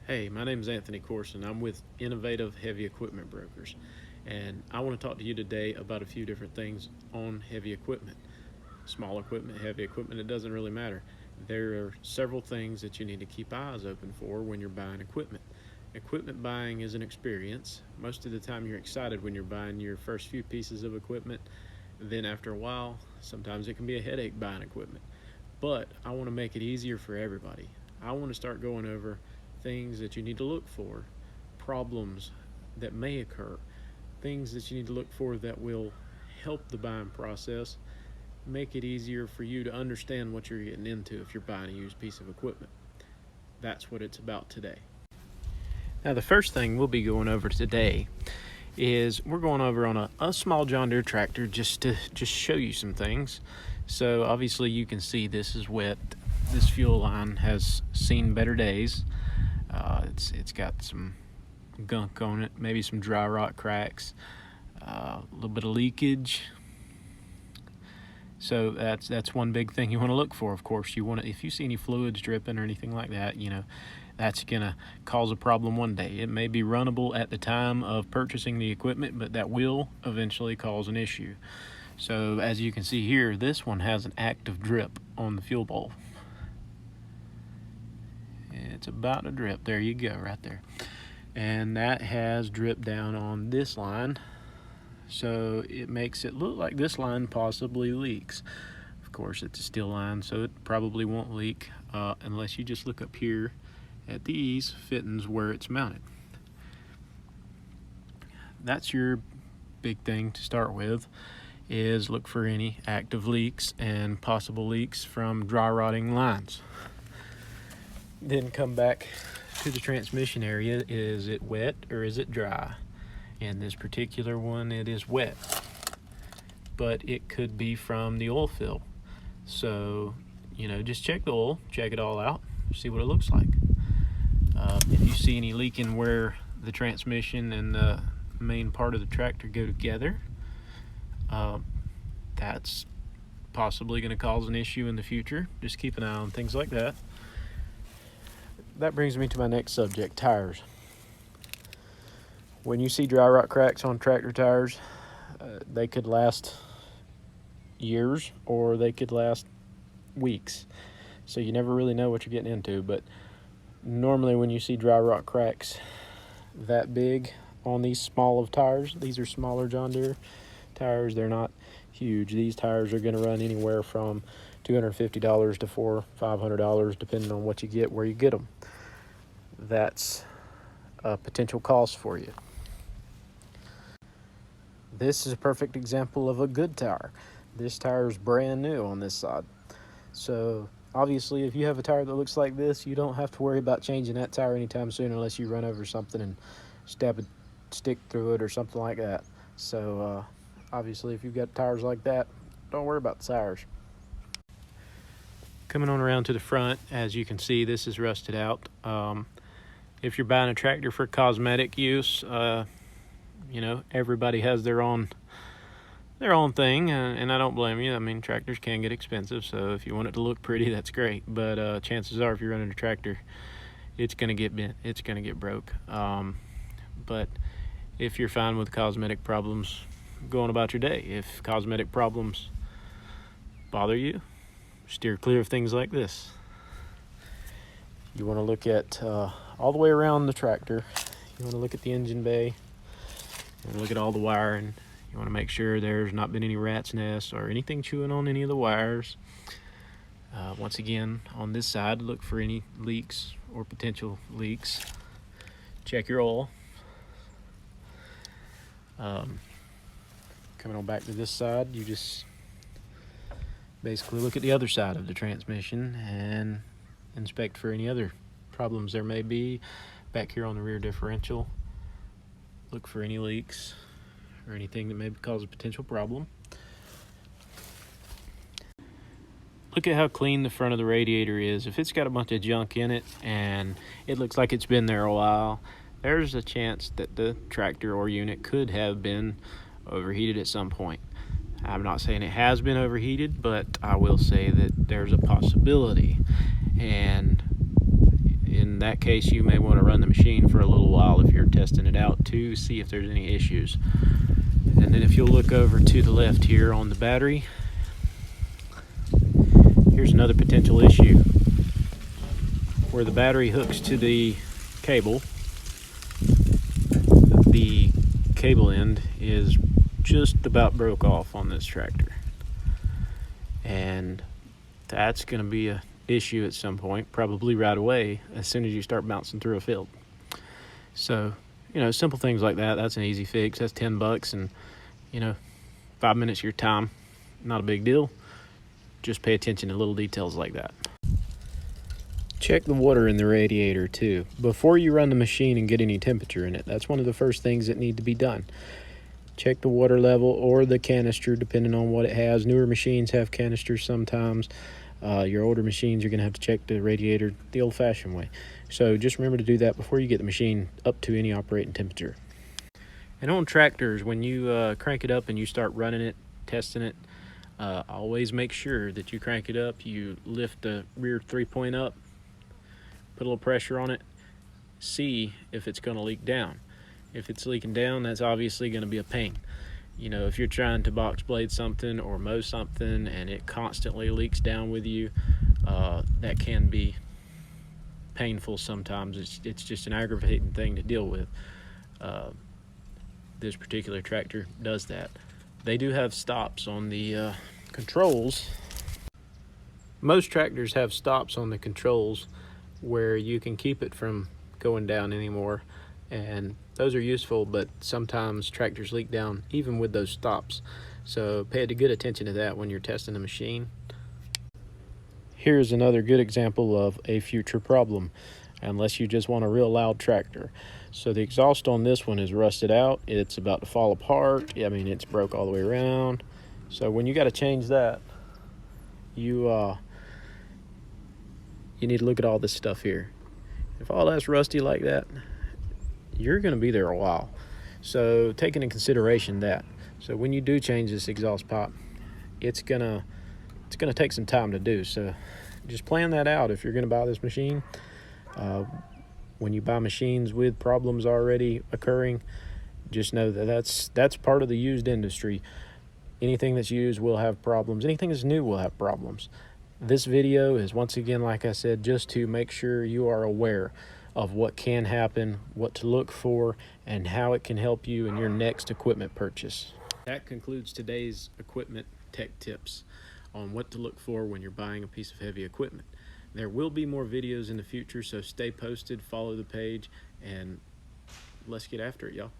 Hey, my name is Anthony Corson. I'm with Innovative Heavy Equipment Brokers, and I want to talk to you today about a few different things on heavy equipment. Small equipment, heavy equipment, it doesn't really matter. There are several things that you need to keep eyes open for when you're buying equipment. Equipment buying is an experience. Most of the time, you're excited when you're buying your first few pieces of equipment. Then, after a while, sometimes it can be a headache buying equipment. But I want to make it easier for everybody. I want to start going over things that you need to look for, problems that may occur, things that you need to look for that will help the buying process, make it easier for you to understand what you're getting into if you're buying a used piece of equipment. That's what it's about today. Now, the first thing we'll be going over today is we're going over on a small John Deere tractor just to show you some things. So obviously you can see this is wet. This fuel line has seen better days. It's got some gunk on it, maybe some dry rot cracks, a little bit of leakage. So that's one big thing you want to look for. Of course, if you see any fluids dripping or anything like that, that's gonna cause a problem one day. It may be runnable at the time of purchasing the equipment, but that will eventually cause an issue. So as you can see here, this one has an active drip on the fuel bowl. It's about to drip. There you go, right there. And that has dripped down on this line. So it makes it look like this line possibly leaks. Of course, it's a steel line, so it probably won't leak unless you just look up here at these fittings where it's mounted. That's your big thing to start with, is look for any active leaks and possible leaks from dry rotting lines. Then come back to the transmission area. Is it wet or is it dry? In this particular one, it is wet, but it could be from the oil fill. So, just check the oil, check it all out, see what it looks like. If you see any leaking where the transmission and the main part of the tractor go together, that's possibly going to cause an issue in the future. Just keep an eye on things like that. That brings me to my next subject, tires. When you see dry rot cracks on tractor tires, they could last years or they could last weeks. So you never really know what you're getting into. But normally when you see dry rot cracks that big on these small of tires, these are smaller John Deere tires, they're not huge. These tires are going to run anywhere from $250 to $500, depending on what you get, where you get them. That's a potential cost for you. This is a perfect example of a good tire. This tire is brand new on this side. So obviously, if you have a tire that looks like this, you don't have to worry about changing that tire anytime soon unless you run over something and stab a stick through it or something like that. So obviously, if you've got tires like that, don't worry about the tires. Coming on around to the front, as you can see, this is rusted out. If you're buying a tractor for cosmetic use, everybody has their own thing, and I don't blame you. I mean, tractors can get expensive, so if you want it to look pretty, that's great. But chances are, if you're running a tractor, it's going to get bent, it's going to get broke. But if you're fine with cosmetic problems, go on about your day. If cosmetic problems bother you, steer clear of things like this. You want to look at all the way around the tractor. You want to look at the engine bay. You want to look at all the wiring. You want to make sure there's not been any rat's nests or anything chewing on any of the wires. Once again, on this side, look for any leaks or potential leaks. Check your oil. Coming on back to this side, you just basically look at the other side of the transmission and inspect for any other problems there may be. Back here on the rear differential, look for any leaks or anything that may cause a potential problem. Look at how clean the front of the radiator is. If it's got a bunch of junk in it and it looks like it's been there a while, there's a chance that the tractor or unit could have been overheated at some point. I'm not saying it has been overheated, but I will say that there's a possibility. And in in that case you may want to run the machine for a little while if you're testing it out to see if there's any issues. And then if you'll look over to the left here on the battery, here's another potential issue. Where the battery hooks to the cable, the cable end is just about broke off on this tractor, and that's going to be an issue at some point, probably right away as soon as you start bouncing through a field. So, you know, simple things like that, that's an easy fix. That's $10, and you know, 5 minutes of your time, not a big deal. Just pay attention to little details like that. Check the water in the radiator too before you run the machine and get any temperature in it. That's one of the first things that need to be done. Check the water level or the canister, depending on what it has. Newer machines have canisters sometimes. Your older machines, you're going to have to check the radiator the old-fashioned way. So just remember to do that before you get the machine up to any operating temperature. And on tractors, when you crank it up and you start running it, testing it, always make sure that you crank it up, you lift the rear 3-point up, put a little pressure on it, see if it's going to leak down. If it's leaking down, that's obviously going to be a pain. You know, if you're trying to box blade something or mow something and it constantly leaks down with you, that can be painful sometimes. It's just an aggravating thing to deal with. This particular tractor does that. They do have stops on the controls. Most tractors have stops on the controls where you can keep it from going down anymore, and those are useful, but sometimes tractors leak down even with those stops, so pay good attention to that when you're testing the machine. Here's another good example of a future problem, unless you just want a real loud tractor. So the exhaust on this one is rusted out, it's about to fall apart. I mean, it's broke all the way around. So when you got to change that, you need to look at all this stuff here. If all that's rusty like that, you're going to be there a while. So take into consideration that. So when you do change this exhaust pipe, it's gonna take some time to do. So just plan that out if you're going to buy this machine. When you buy machines with problems already occurring, just know that that's part of the used industry. Anything that's used will have problems. Anything that's new will have problems. This video is, once again, like I said, just to make sure you are aware of what can happen, what to look for, and how it can help you in your next equipment purchase. That concludes today's equipment tech tips on what to look for when you're buying a piece of heavy equipment. There will be more videos in the future, so stay posted, follow the page, and let's get after it, y'all.